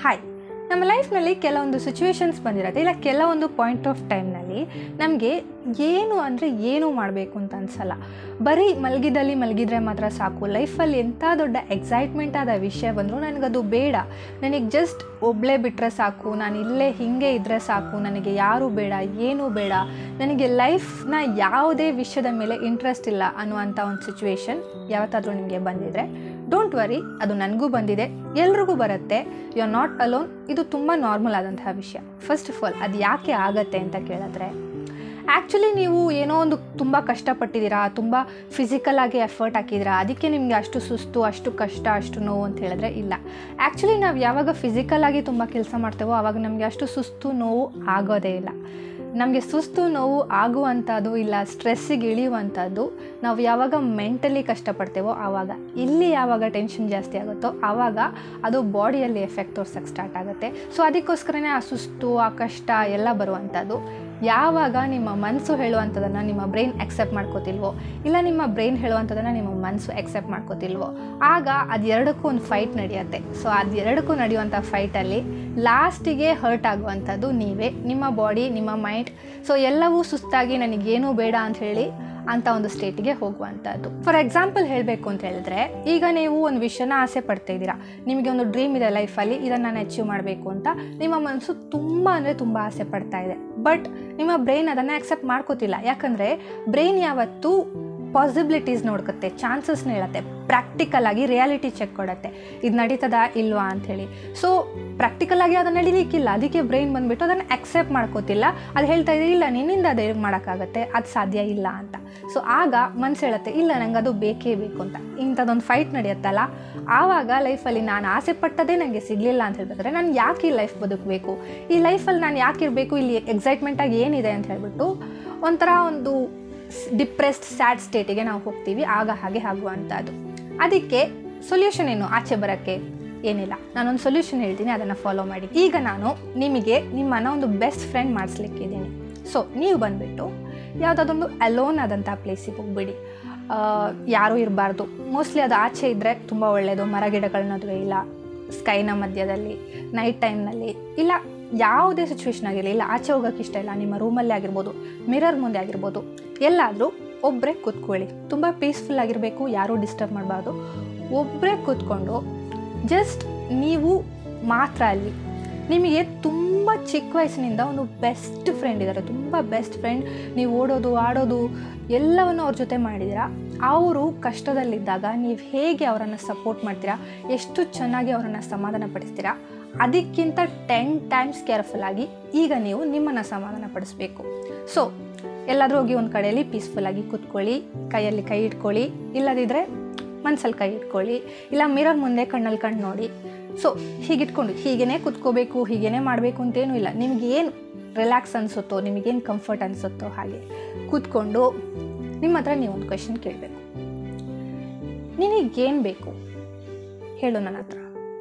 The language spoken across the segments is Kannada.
ಹಾಯ್, ನಮ್ಮ ಲೈಫ್ನಲ್ಲಿ ಕೆಲವೊಂದು ಸಿಚುವೇಶನ್ಸ್ ಬಂದಿರುತ್ತೆ, ಇಲ್ಲ ಕೆಲವೊಂದು ಪಾಯಿಂಟ್ ಆಫ್ ಟೈಮ್ನಲ್ಲಿ ನಮಗೆ ಏನು ಅಂದರೆ ಏನೂ ಮಾಡಬೇಕು ಅಂತ ಅನಿಸಲ್ಲ. ಬರೀ ಮಲಗಿದ್ರೆ ಮಾತ್ರ ಸಾಕು. ಲೈಫಲ್ಲಿ ಎಂಥ ದೊಡ್ಡ ಎಕ್ಸೈಟ್ಮೆಂಟ್ ಆದ ವಿಷಯ ಬಂದರೂ ನನಗದು ಬೇಡ, ನನಗೆ ಜಸ್ಟ್ ಒಬ್ಬಳೇ ಬಿಟ್ಟರೆ ಸಾಕು, ನಾನು ಇಲ್ಲೇ ಹೀಗೆ ಇದ್ದರೆ ಸಾಕು, ನನಗೆ ಯಾರೂ ಬೇಡ, ಏನೂ ಬೇಡ, ನನಗೆ ಲೈಫ್ನ ಯಾವುದೇ ವಿಷಯದ ಮೇಲೆ ಇಂಟ್ರೆಸ್ಟ್ ಇಲ್ಲ ಅನ್ನುವಂಥ ಒಂದು ಸಿಚುವೇಶನ್ ಯಾವತ್ತಾದರೂ ನಿಮಗೆ ಬಂದಿದ್ರೆ ಡೋಂಟ್ ವರಿ, ಅದು ನನಗೂ ಬಂದಿದೆ, ಎಲ್ರಿಗೂ ಬರುತ್ತೆ. You are not alone. ಇದು ತುಂಬ ನಾರ್ಮಲ್ ಆದಂತಹ ವಿಷಯ. ಫಸ್ಟ್ ಆಫ್ ಆಲ್ ಅದು ಯಾಕೆ ಆಗತ್ತೆ ಅಂತ ಕೇಳಿದ್ರೆ, ಆ್ಯಕ್ಚುಲಿ ನೀವು ಏನೋ ಒಂದು ತುಂಬ ಕಷ್ಟಪಟ್ಟಿದ್ದೀರಾ, ತುಂಬ ಫಿಸಿಕಲಾಗಿ ಎಫರ್ಟ್ ಹಾಕಿದ್ದೀರಾ, ಅದಕ್ಕೆ ನಿಮಗೆ ಅಷ್ಟು ಸುಸ್ತು, ಅಷ್ಟು ಕಷ್ಟ, ಅಷ್ಟು ನೋವು ಅಂತ ಹೇಳಿದ್ರೆ ಇಲ್ಲ. ಆ್ಯಕ್ಚುಲಿ ನಾವು ಯಾವಾಗ ಫಿಸಿಕಲಾಗಿ ತುಂಬ ಕೆಲಸ ಮಾಡ್ತೇವೋ ಆವಾಗ ನಮಗೆ ಅಷ್ಟು ಸುಸ್ತು ನೋವು ಆಗೋದೇ ಇಲ್ಲ. ನಮಗೆ ಸುಸ್ತು ನೋವು ಆಗುವಂಥದ್ದು ಇಲ್ಲ ಸ್ಟ್ರೆಸ್ಸಿಗೆ ಇಳಿಯುವಂಥದ್ದು ನಾವು ಯಾವಾಗ ಮೆಂಟಲಿ ಕಷ್ಟಪಡ್ತೇವೋ ಆವಾಗ. ಇಲ್ಲಿ ಯಾವಾಗ ಟೆನ್ಷನ್ ಜಾಸ್ತಿ ಆಗುತ್ತೋ ಆವಾಗ ಅದು ಬಾಡಿಯಲ್ಲಿ ಎಫೆಕ್ಟ್ ತೋರ್ಸೋಕ್ಕೆ ಸ್ಟಾರ್ಟ್ ಆಗುತ್ತೆ. ಸೊ ಅದಕ್ಕೋಸ್ಕರನೇ ಆ ಸುಸ್ತು, ಆ ಕಷ್ಟ ಎಲ್ಲ ಬರುವಂಥದ್ದು. ಯಾವಾಗ ನಿಮ್ಮ ಮನಸ್ಸು ಹೇಳುವಂಥದ್ದನ್ನು ನಿಮ್ಮ ಬ್ರೈನ್ ಎಕ್ಸೆಪ್ಟ್ ಮಾಡ್ಕೋತಿಲ್ವೋ, ಇಲ್ಲ ನಿಮ್ಮ ಬ್ರೈನ್ ಹೇಳುವಂಥದ್ದನ್ನು ನಿಮ್ಮ ಮನಸ್ಸು ಎಕ್ಸೆಪ್ಟ್ ಮಾಡ್ಕೋತಿಲ್ವೋ, ಆಗ ಅದೆರಡಕ್ಕೂ ಒಂದು ಫೈಟ್ ನಡೆಯುತ್ತೆ. ಸೊ ಅದೆರಡಕ್ಕೂ ನಡೆಯುವಂಥ ಫೈಟಲ್ಲಿ ಲಾಸ್ಟಿಗೆ ಹರ್ಟ್ ಆಗುವಂಥದ್ದು ನೀವೇ, ನಿಮ್ಮ ಬಾಡಿ, ನಿಮ್ಮ ಮೈಂಡ್. ಸೊ ಎಲ್ಲವೂ ಸುಸ್ತಾಗಿ ನನಗೇನೂ ಬೇಡ ಅಂತ ಹೇಳಿ ಅಂಥ ಒಂದು ಸ್ಟೇಟಿಗೆ ಹೋಗುವಂಥದ್ದು. ಫಾರ್ ಎಕ್ಸಾಂಪಲ್ ಹೇಳಬೇಕು ಅಂತ ಹೇಳಿದ್ರೆ, ಈಗ ನೀವು ಒಂದು ವಿಷಯನ ಆಸೆ ಪಡ್ತಾ ಇದ್ದೀರಾ, ನಿಮಗೆ ಒಂದು ಡ್ರೀಮ್ ಇದೆ ಲೈಫಲ್ಲಿ, ಇದನ್ನು ನಾನು ಅಚೀವ್ ಮಾಡಬೇಕು ಅಂತ ನಿಮ್ಮ ಮನಸ್ಸು ತುಂಬ ಅಂದರೆ ತುಂಬ ಆಸೆ ಪಡ್ತಾ ಇದೆ. ಬಟ್ ನಿಮ್ಮ ಬ್ರೈನ್ ಅದನ್ನು ಆಕ್ಸೆಪ್ಟ್ ಮಾಡ್ಕೋತಿಲ್ಲ. ಯಾಕಂದರೆ ಬ್ರೈನ್ ಯಾವತ್ತೂ ಪಾಸಿಬಿಲಿಟೀಸ್ ನೋಡ್ಕೊತ್ತೆ, ಚಾನ್ಸಸ್ನ ಹೇಳುತ್ತೆ, ಪ್ರಾಕ್ಟಿಕಲಾಗಿ ರಿಯಾಲಿಟಿ ಚೆಕ್ ಕೊಡುತ್ತೆ, ಇದು ನಡೀತದಾ ಇಲ್ವಾ ಅಂಥೇಳಿ. ಸೊ ಪ್ರಾಕ್ಟಿಕಲಾಗಿ ಅದನ್ನು ನಡೀಲಿಕ್ಕಿಲ್ಲ, ಅದಕ್ಕೆ ಬ್ರೈನ್ ಬಂದುಬಿಟ್ಟು ಅದನ್ನು ಆಕ್ಸೆಪ್ಟ್ ಮಾಡ್ಕೋತಿಲ್ಲ. ಅದು ಹೇಳ್ತಾ ಇದೆ, ಇಲ್ಲ ನಿನ್ನಿಂದ ಅದು ಮಾಡೋಕ್ಕಾಗತ್ತೆ, ಅದು ಸಾಧ್ಯ ಇಲ್ಲ ಅಂತ. ಸೊ ಆಗ ಮನಸ್ಸು ಹೇಳುತ್ತೆ, ಇಲ್ಲ ನಂಗೆ ಅದು ಬೇಕೇ ಬೇಕು ಅಂತ. ಇಂಥದ್ದೊಂದು ಫೈಟ್ ನಡೆಯುತ್ತಲ್ಲ, ಆವಾಗ ಲೈಫಲ್ಲಿ ನಾನು ಆಸೆ ಪಟ್ಟದೇ ನನಗೆ ಸಿಗಲಿಲ್ಲ ಅಂತ ಹೇಳ್ಬೇಕಾದ್ರೆ ನಾನು ಯಾಕೆ ಈ ಲೈಫ್ ಬದುಕಬೇಕು, ಈ ಲೈಫಲ್ಲಿ ನಾನು ಯಾಕೆ ಇರಬೇಕು, ಇಲ್ಲಿ ಎಕ್ಸೈಟ್ಮೆಂಟಾಗಿ ಏನಿದೆ ಅಂತ ಹೇಳ್ಬಿಟ್ಟು ಒಂಥರ ಒಂದು ಡಿಪ್ರೆಸ್ಡ್ ಸ್ಯಾಡ್ ಸ್ಟೇಟಿಗೆ ನಾವು ಹೋಗ್ತೀವಿ. ಆಗ ಹಾಗೆ ಆಗುವಂಥದ್ದು. ಅದಕ್ಕೆ ಸೊಲ್ಯೂಷನ್ ಏನು, ಆಚೆ ಬರೋಕ್ಕೆ ಏನಿಲ್ಲ. ನಾನೊಂದು ಸೊಲ್ಯೂಷನ್ ಹೇಳ್ತೀನಿ, ಅದನ್ನು ಫಾಲೋ ಮಾಡಿ. ಈಗ ನಾನು ನಿಮಗೆ ನಿಮ್ಮನ್ನು ಒಂದು ಬೆಸ್ಟ್ ಫ್ರೆಂಡ್ ಮಾಡಿಸ್ಲಿಕ್ಕಿದ್ದೀನಿ. ಸೊ ನೀವು ಬಂದುಬಿಟ್ಟು ಯಾವುದಾದೊಂದು ಅಲೋನ್ ಆದಂಥ ಪ್ಲೇಸಿಗೆ ಹೋಗ್ಬಿಡಿ, ಯಾರೂ ಇರಬಾರ್ದು. ಮೋಸ್ಟ್ಲಿ ಅದು ಆಚೆ ಇದ್ದರೆ ತುಂಬ ಒಳ್ಳೆಯದು. ಮರಗಿಡಗಳ ನಡುವೆ, ಇಲ್ಲ ಸ್ಕೈನ ಮಧ್ಯದಲ್ಲಿ, ನೈಟ್ ಟೈಮ್ನಲ್ಲಿ, ಇಲ್ಲ ಯಾವುದೇ ಸಿಚುವೇಶನ್ ಆಗಿರಲಿ, ಇಲ್ಲ ಆಚೆ ಹೋಗೋಕ್ಕೆ ಇಷ್ಟ ಇಲ್ಲ, ನಿಮ್ಮ ರೂಮಲ್ಲೇ ಆಗಿರ್ಬೋದು, ಮಿರರ್ ಮುಂದೆ ಆಗಿರ್ಬೋದು, ಎಲ್ಲಾದರೂ ಒಬ್ಬರೇ ಕೂತ್ಕೊಳ್ಳಿ. ತುಂಬ ಪೀಸ್ಫುಲ್ ಆಗಿರಬೇಕು, ಯಾರೂ ಡಿಸ್ಟರ್ಬ್ ಮಾಡಬಾರ್ದು. ಒಬ್ಬರೇ ಕೂತ್ಕೊಂಡು ಜಸ್ಟ್ ನೀವು ಮಾತ್ರ ಅಲ್ಲಿ. ನಿಮಗೆ ತುಂಬ ಚಿಕ್ಕ ವಯಸ್ಸಿನಿಂದ ಒಂದು ಬೆಸ್ಟ್ ಫ್ರೆಂಡ್ ಇದ್ದಾರೆ, ತುಂಬ ಬೆಸ್ಟ್ ಫ್ರೆಂಡ್. ನೀವು ಓಡೋದು, ಆಡೋದು ಎಲ್ಲವನ್ನು ಅವ್ರ ಜೊತೆ ಮಾಡಿದ್ದೀರಾ. ಅವರು ಕಷ್ಟದಲ್ಲಿದ್ದಾಗ ನೀವು ಹೇಗೆ ಅವರನ್ನು ಸಪೋರ್ಟ್ ಮಾಡ್ತೀರಾ, ಎಷ್ಟು ಚೆನ್ನಾಗಿ ಅವರನ್ನು ಸಮಾಧಾನ ಪಡಿಸ್ತೀರಾ, ಅದಕ್ಕಿಂತ 10 ಟೈಮ್ಸ್ ಕೇರ್ಫುಲ್ಲಾಗಿ ಈಗ ನೀವು ನಿಮ್ಮನ್ನು ಸಮಾಧಾನ ಪಡಿಸ್ಬೇಕು. ಸೊ ಎಲ್ಲಾದರೂ ಹೋಗಿ ಒಂದು ಕಡೆಯಲ್ಲಿ ಪೀಸ್ಫುಲ್ಲಾಗಿ ಕೂತ್ಕೊಳ್ಳಿ, ಕೈಯಲ್ಲಿ ಕೈ ಇಟ್ಕೊಳ್ಳಿ, ಇಲ್ಲದಿದ್ದರೆ ಮನಸ್ಸಲ್ಲಿ ಕೈ ಇಟ್ಕೊಳ್ಳಿ, ಇಲ್ಲ ಮಿರರ್ ಮುಂದೆ ಕಣ್ಣಲ್ಲಿ ಕಣ್ಣು ನೋಡಿ. ಸೊ ಹೀಗಿಟ್ಕೊಂಡು ಹೀಗೇ ಕೂತ್ಕೋಬೇಕು, ಹೀಗೇ ಮಾಡಬೇಕು ಅಂತೇನೂ ಇಲ್ಲ. ನಿಮಗೇನು ರಿಲ್ಯಾಕ್ಸ್ ಅನಿಸುತ್ತೋ, ನಿಮಗೇನು ಕಂಫರ್ಟ್ ಅನಿಸುತ್ತೋ ಹಾಗೆ ಕೂತ್ಕೊಂಡು ನಿಮ್ಮ ಹತ್ರ ನೀವು ಒಂದು ಕ್ವೆಶ್ಚನ್ ಕೇಳಬೇಕು. ನಿನಗೇನು ಬೇಕು ಹೇಳು, ನನ್ನ ಹತ್ರ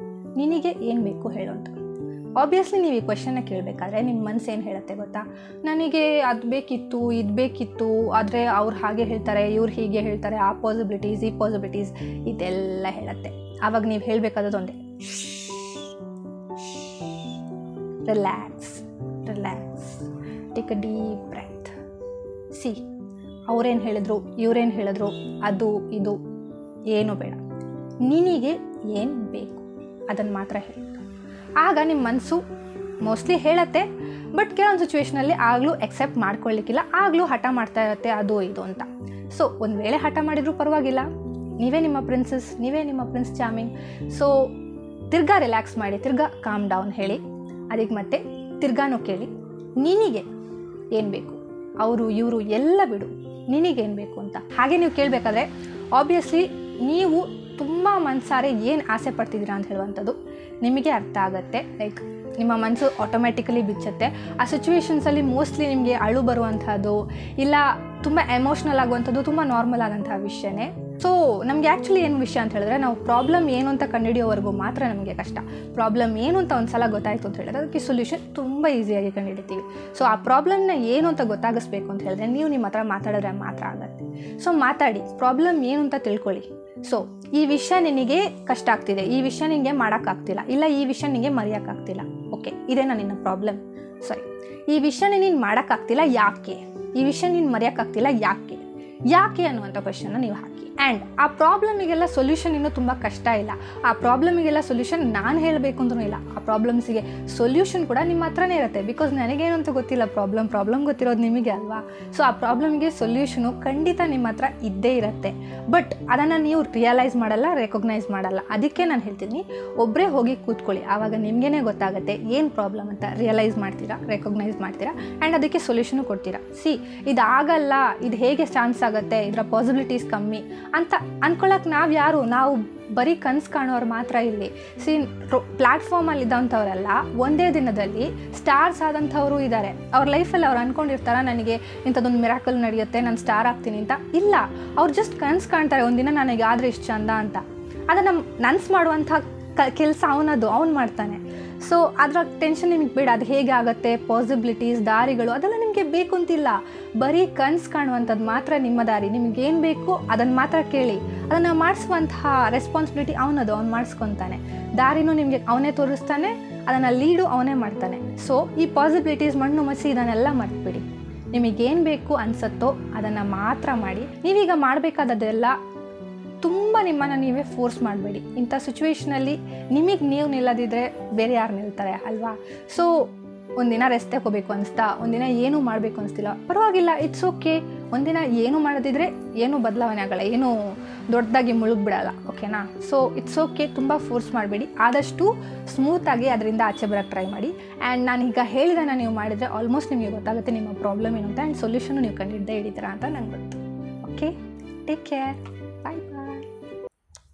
ನಿನಗೆ ಏನು ಬೇಕು ಹೇಳು ಅಂತ. ಆಬ್ವಿಯಸ್ಲಿ ನೀವು ಈ ಕ್ವೆಶ್ಚನ್ನ ಕೇಳಬೇಕಾದ್ರೆ ನಿಮ್ಮ ಮನಸ್ಸು ಏನು ಹೇಳುತ್ತೆ ಗೊತ್ತಾ, ನನಗೆ ಅದು ಬೇಕಿತ್ತು, ಇದು ಬೇಕಿತ್ತು, ಆದರೆ ಅವ್ರು ಹಾಗೆ ಹೇಳ್ತಾರೆ, ಇವ್ರು ಹೀಗೆ ಹೇಳ್ತಾರೆ, ಆ ಪಾಸಿಬಿಲಿಟೀಸ್, ಈ ಪಾಸಿಬಿಲಿಟೀಸ್, ಇದೆಲ್ಲ ಹೇಳುತ್ತೆ. ಆವಾಗ ನೀವು ಹೇಳಬೇಕಾದದ್ದು ಒಂದೇ, relax, relax, take a deep breath. See, ಅವ್ರೇನು ಹೇಳಿದ್ರು, ಇವ್ರೇನು ಹೇಳಿದ್ರು, ಅದು ಇದು ಏನೂ ಬೇಡ, ನಿನಗೆ ಏನು ಬೇಕು ಅದನ್ನು ಮಾತ್ರ ಹೇಳೋದು. ಆಗ ನಿಮ್ಮ ಮನಸ್ಸು ಮೋಸ್ಟ್ಲಿ ಹೇಳತ್ತೆ, ಬಟ್ ಕೆಲವೊಂದು ಸಿಚುವೇಷನಲ್ಲಿ ಆಗಲೂ ಎಕ್ಸೆಪ್ಟ್ ಮಾಡ್ಕೊಳ್ಳಿಕ್ಕಿಲ್ಲ, ಆಗಲೂ ಹಠ ಮಾಡ್ತಾ ಇರುತ್ತೆ ಅದು ಇದು ಅಂತ. ಸೊ ಒಂದು ವೇಳೆ ಹಠ ಮಾಡಿದರೂ ಪರವಾಗಿಲ್ಲ, ನೀವೇ ನಿಮ್ಮ ಪ್ರಿನ್ಸಸ್, ನೀವೇ ನಿಮ್ಮ ಪ್ರಿನ್ಸ್ ಚಾರ್ಮಿಂಗ್. ಸೊ ತಿರ್ಗಾ ರಿಲ್ಯಾಕ್ಸ್ ಮಾಡಿ, ತಿರ್ಗಾ ಕಾಮ್ ಡೌನ್ ಹೇಳಿ, ಅದಕ್ಕೆ ಮತ್ತೆ ತಿರ್ಗಾನು ಕೇಳಿ, ನಿನಗೆ ಏನು ಬೇಕು, ಅವರು ಇವರು ಎಲ್ಲ ಬಿಡು, ನಿನಗೇನು ಬೇಕು ಅಂತ. ಹಾಗೆ ನೀವು ಕೇಳಬೇಕಾದ್ರೆ ಆಬ್ವಿಯಸ್ಲಿ ನೀವು ತುಂಬ ಮನಸಾರೆ ಏನು ಆಸೆ ಪಡ್ತಿದ್ದೀರಾ ಅಂತ ಹೇಳುವಂಥದ್ದು ನಿಮಗೆ ಅರ್ಥ ಆಗುತ್ತೆ. ಲೈಕ್ ನಿಮ್ಮ ಮನಸ್ಸು ಆಟೋಮ್ಯಾಟಿಕಲಿ ಬಿಚ್ಚುತ್ತೆ. ಆ ಸಿಚುವೇಶನ್ಸಲ್ಲಿ ಮೋಸ್ಟ್ಲಿ ನಿಮಗೆ ಅಳು ಬರುವಂಥದ್ದು, ಇಲ್ಲ ತುಂಬ ಎಮೋಷ್ನಲ್ ಆಗುವಂಥದ್ದು ತುಂಬ ನಾರ್ಮಲ್ ಆದಂಥ ವಿಷಯನೇ. ಸೊ ನಮಗೆ ಆ್ಯಕ್ಚುಲಿ ಏನು ವಿಷಯ ಅಂತ ಹೇಳಿದ್ರೆ, ನಾವು ಪ್ರಾಬ್ಲಮ್ ಏನು ಅಂತ ಕಂಡುಹಿಡಿಯೋವರೆಗೂ ಮಾತ್ರ ನಮಗೆ ಕಷ್ಟ. ಪ್ರಾಬ್ಲಮ್ ಏನು ಅಂತ ಒಂದು ಸಲ ಗೊತ್ತಾಯಿತು ಅಂತ ಹೇಳಿದ್ರೆ ಅದಕ್ಕೆ ಸೊಲ್ಯೂಷನ್ ತುಂಬ ಈಸಿಯಾಗಿ ಕಂಡುಹಿಡಿತೀವಿ. ಸೊ ಆ ಪ್ರಾಬ್ಲಮ್ನ ಏನು ಅಂತ ಗೊತ್ತಾಗಿಸ್ಬೇಕು ಅಂತ ಹೇಳಿದ್ರೆ ನೀವು ನಿಮ್ಮ ಹತ್ರ ಮಾತಾಡಿದ್ರೆ ಮಾತ್ರ ಆಗುತ್ತೆ. ಸೊ ಮಾತಾಡಿ, ಪ್ರಾಬ್ಲಮ್ ಏನು ಅಂತ ತಿಳ್ಕೊಳ್ಳಿ. ಸೊ ಈ ವಿಷಯ ನಿನಗೆ ಕಷ್ಟ ಆಗ್ತಿದೆ, ಈ ವಿಷಯ ನಿನಗೆ ಮಾಡೋಕ್ಕಾಗ್ತಿಲ್ಲ, ಇಲ್ಲ ಈ ವಿಷಯ ನಿನಗೆ ಮರೆಯೋಕ್ಕಾಗ್ತಿಲ್ಲ. ಓಕೆ, ಇದೇನಾ ನಿನ್ನ ಪ್ರಾಬ್ಲಮ್? ಸಾರಿ, ಈ ವಿಷಯ ನೀನು ಮಾಡೋಕ್ಕಾಗ್ತಿಲ್ಲ ಯಾಕೆ, ಈ ವಿಷಯ ನೀನು ಮರೆಯೋಕ್ಕಾಗ್ತಿಲ್ಲ ಯಾಕೆ, ಯಾಕೆ ಅನ್ನುವಂಥ ಕ್ವೆಶ್ಚನ್ನ ನೀವು ಹಾಕಿ. ಆ್ಯಂಡ್ ಆ ಪ್ರಾಬ್ಲಮಿಗೆಲ್ಲ ಸೊಲ್ಯೂಷನ್ ಇನ್ನೂ ತುಂಬ ಕಷ್ಟ ಇಲ್ಲ. ಆ ಪ್ರಾಬ್ಲಮಿಗೆಲ್ಲ ಸೊಲ್ಯೂಷನ್ ನಾನು ಹೇಳಬೇಕು ಅಂದ್ರೂ ಇಲ್ಲ. ಆ ಪ್ರಾಬ್ಲಮ್ಸಿಗೆ ಸೊಲ್ಯೂಷನ್ ಕೂಡ ನಿಮ್ಮ ಹತ್ರನೇ ಇರುತ್ತೆ. ಬಿಕಾಸ್ ನನಗೇನು ಅಂತ ಗೊತ್ತಿಲ್ಲ, ಪ್ರಾಬ್ಲಮ್ ಗೊತ್ತಿರೋದು ನಿಮಗೆ ಅಲ್ವಾ. ಸೊ ಆ ಪ್ರಾಬ್ಲಮ್ಗೆ ಸೊಲ್ಯೂಷನು ಖಂಡಿತ ನಿಮ್ಮ ಹತ್ರ ಇದ್ದೇ ಇರುತ್ತೆ. ಬಟ್ ಅದನ್ನು ನೀವು ರಿಯಲೈಸ್ ಮಾಡಲ್ಲ, ರೆಕಗ್ನೈಸ್ ಮಾಡಲ್ಲ. ಅದಕ್ಕೆ ನಾನು ಹೇಳ್ತೀನಿ, ಒಬ್ಬರೇ ಹೋಗಿ ಕೂತ್ಕೊಳ್ಳಿ, ಆವಾಗ ನಿಮಗೇ ಗೊತ್ತಾಗುತ್ತೆ ಏನು ಪ್ರಾಬ್ಲಮ್ ಅಂತ. ರಿಯಲೈಸ್ ಮಾಡ್ತೀರಾ, ರೆಕಗ್ನೈಸ್ ಮಾಡ್ತೀರಾ, ಆ್ಯಂಡ್ ಅದಕ್ಕೆ ಸೊಲ್ಯೂಷನು ಕೊಡ್ತೀರಾ. ಇದಾಗಲ್ಲ, ಇದು ಹೇಗೆ ಚಾನ್ಸ್ ಆಗುತ್ತೆ, ಇದರ ಪಾಸಿಬಿಲಿಟೀಸ್ ಕಮ್ಮಿ ಅಂತ ಅಂದ್ಕೊಳ್ಳೋಕೆ ನಾವು ಬರೀ ಕನಸು ಕಾಣೋರು ಮಾತ್ರ ಇಲ್ಲಿ. ಪ್ಲ್ಯಾಟ್ಫಾರ್ಮಲ್ಲಿ ಇದ್ದಂಥವರೆಲ್ಲ ಒಂದೇ ದಿನದಲ್ಲಿ ಸ್ಟಾರ್ಸ್ ಆದಂಥವರು ಇದ್ದಾರೆ. ಅವ್ರ ಲೈಫಲ್ಲಿ ಅವ್ರು ಅಂದ್ಕೊಂಡಿರ್ತಾರ ನನಗೆ ಇಂಥದ್ದೊಂದು ಮಿರಾಕಲ್ ನಡೆಯುತ್ತೆ, ನಾನು ಸ್ಟಾರ್ ಆಗ್ತೀನಿ ಅಂತ. ಇಲ್ಲ, ಅವ್ರು ಜಸ್ಟ್ ಕನಸು ಕಾಣ್ತಾರೆ, ಒಂದಿನ ನನಗೆ ಆದರೆ ಇಷ್ಟು ಚಂದ ಅಂತ. ಅದನ್ನು ನನ್ಸು ಮಾಡುವಂಥ ಕೆಲಸ ಅವ್ನು ಮಾಡ್ತಾನೆ. ಸೊ ಅದರ ಟೆನ್ಷನ್ ನಿಮಗೆ ಬೇಡ. ಅದು ಹೇಗೆ ಆಗುತ್ತೆ, ಪಾಸಿಬಿಲಿಟೀಸ್, ದಾರಿಗಳು ಅದೆಲ್ಲ ನಿಮಗೆ ಬೇಕು ಅಂತಿಲ್ಲ. ಬರೀ ಕನಸು ಕಾಣುವಂಥದ್ದು ಮಾತ್ರ ನಿಮ್ಮ ದಾರಿ. ನಿಮಗೇನು ಬೇಕು ಅದನ್ನು ಮಾತ್ರ ಕೇಳಿ. ಅದನ್ನು ಮಾಡಿಸುವಂತಹ ರೆಸ್ಪಾನ್ಸಿಬಿಲಿಟಿ ಅವ್ನು ಮಾಡಿಸ್ಕೊತಾನೆ. ದಾರಿನೂ ನಿಮಗೆ ಅವನೇ ತೋರಿಸ್ತಾನೆ, ಅದನ್ನು ಲೀಡು ಅವನೇ ಮಾಡ್ತಾನೆ. ಸೊ ಈ ಪಾಸಿಬಿಲಿಟೀಸ್, ಮಣ್ಣು ಮಸಿ ಇದನ್ನೆಲ್ಲ ಮರೆತುಬಿಡಿ. ನಿಮಗೇನು ಬೇಕು ಅನಿಸುತ್ತೋ ಅದನ್ನು ಮಾತ್ರ ಮಾಡಿ. ನೀವೀಗ ಮಾಡಬೇಕಾದದ್ದೆಲ್ಲ ತುಂಬ ನಿಮ್ಮನ್ನು ನೀವೇ ಫೋರ್ಸ್ ಮಾಡಬೇಡಿ. ಇಂಥ ಸಿಚುವೇಷನಲ್ಲಿ ನಿಮಗೆ ನೀವು ನಿಲ್ಲದಿದ್ದರೆ ಬೇರೆ ಯಾರು ನಿಲ್ತಾರೆ ಅಲ್ವಾ. ಸೊ ಒಂದಿನ ರೆಸ್ಟ್ ತಗೋಬೇಕು ಅನಿಸ್ತಾ, ಒಂದಿನ ಏನೂ ಮಾಡಬೇಕು ಅನಿಸ್ತಿಲ್ಲ, ಪರವಾಗಿಲ್ಲ, ಇಟ್ಸ್ ಓಕೆ. ಒಂದಿನ ಏನು ಮಾಡೋದಿದ್ರೆ ಏನೂ ಬದಲಾವಣೆ ಆಗಲ್ಲ, ಏನೂ ದೊಡ್ಡದಾಗಿ ಮುಳುಗ್ಬಿಡಲ್ಲ. ಓಕೆನಾ? So it's okay. ತುಂಬ ಫೋರ್ಸ್ ಮಾಡಬೇಡಿ. ಆದಷ್ಟು ಸ್ಮೂತಾಗಿ ಅದರಿಂದ ಆಚೆ ಬರೋಕ್ಕೆ ಟ್ರೈ ಮಾಡಿ. ಆ್ಯಂಡ್ ನಾನು ಈಗ ಹೇಳಿದನ್ನು ನೀವು ಮಾಡಿದರೆ ಆಲ್ಮೋಸ್ಟ್ ನಿಮಗೆ ಗೊತ್ತಾಗುತ್ತೆ ನಿಮ್ಮ ಪ್ರಾಬ್ಲಮ್ ಏನು ಅಂತ. ಆ್ಯಂಡ್ ಸೊಲ್ಯೂಷನು ನೀವು ಕಂಡಿದ್ದೇ ಹಿಡಿತೀರಾ ಅಂತ ನಂಗೆ ಗೊತ್ತು. Okay, take care.